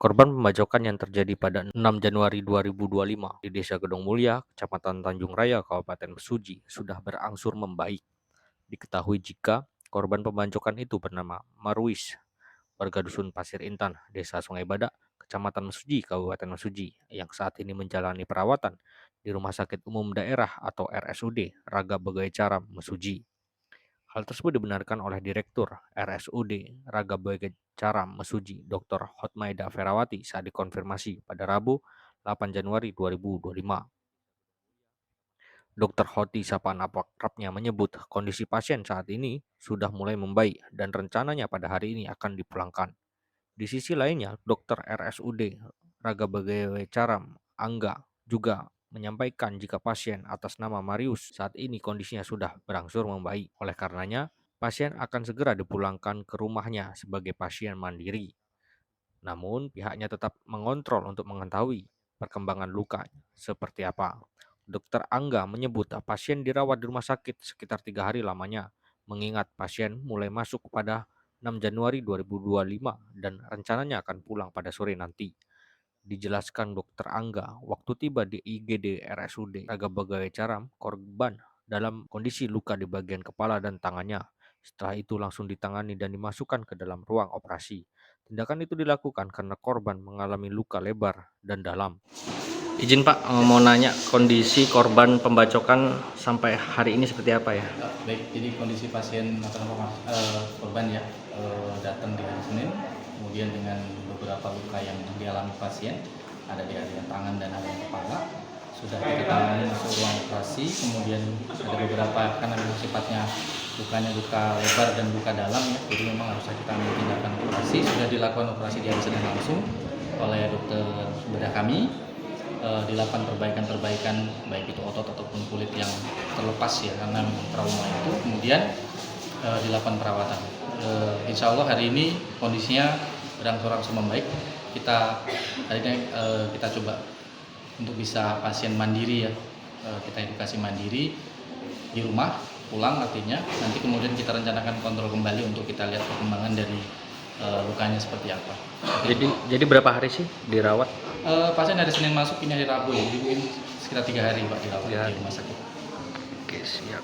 Korban pembacokan yang terjadi pada 6 Januari 2025 di Desa Gedong Mulia, Kecamatan Tanjung Raya, Kabupaten Mesuji, sudah berangsur membaik. Diketahui jika korban pembacokan itu bernama Marwis, warga dusun Pasir Intan, Desa Sungai Badak, Kecamatan Mesuji, Kabupaten Mesuji, yang saat ini menjalani perawatan di Rumah Sakit Umum Daerah atau RSUD Raga Bagai Caram, Mesuji. Hal tersebut dibenarkan oleh Direktur RSUD Raga Bagai Caram, Mesuji, Dr. Hotmaida Ferawati saat dikonfirmasi pada Rabu 8 Januari 2025. Dr. Hoti sapaan akrabnya menyebut kondisi pasien saat ini sudah mulai membaik dan rencananya pada hari ini akan dipulangkan. Di sisi lainnya, Dr. RSUD Raga Bagai Caram, Angga, juga menyampaikan jika pasien atas nama Marius saat ini kondisinya sudah berangsur membaik. Oleh karenanya, pasien akan segera dipulangkan ke rumahnya sebagai pasien mandiri. Namun, pihaknya tetap mengontrol untuk mengetahui perkembangan luka seperti apa. Dokter Angga menyebut pasien dirawat di rumah sakit sekitar 3 hari lamanya, mengingat pasien mulai masuk pada 6 Januari 2025 dan rencananya akan pulang pada sore nanti. Dijelaskan Dokter Angga, waktu tiba di IGD RSUD Raga Bagai Caram, korban dalam kondisi luka di bagian kepala dan tangannya. Setelah itu langsung ditangani dan dimasukkan ke dalam ruang operasi. Tindakan itu dilakukan karena korban mengalami luka lebar dan dalam. Izin Pak, mau nanya kondisi korban pembacokan sampai hari ini seperti apa ya? Baik, jadi kondisi pasien korban ya datang di hari Senin, kemudian dengan beberapa luka yang dialami pasien, ada di area tangan dan area kepala, sudah kita tangani masuk ruang operasi. Kemudian ada beberapa karena memang sifatnya lukanya luka lebar dan luka dalam ya, jadi memang harus kita ambil tindakan operasi. Sudah dilakukan operasi di hari Senin langsung oleh dokter bedah kami. Dilakukan perbaikan-perbaikan baik itu otot ataupun kulit yang terlepas ya karena trauma itu, kemudian dilakukan perawatan. Insya Allah hari ini kondisinya berangsur-angsur membaik. Hari ini kita coba untuk bisa pasien mandiri ya, kita edukasi mandiri di rumah pulang, artinya nanti kemudian kita rencanakan kontrol kembali untuk kita lihat perkembangan dari lukanya seperti apa. Jadi berapa hari sih dirawat? Pasien hari Senin masuk, ini hari Rabu ya, jadi mungkin sekitar 3 hari Pak dirawat di rumah sakit. Oke, siap.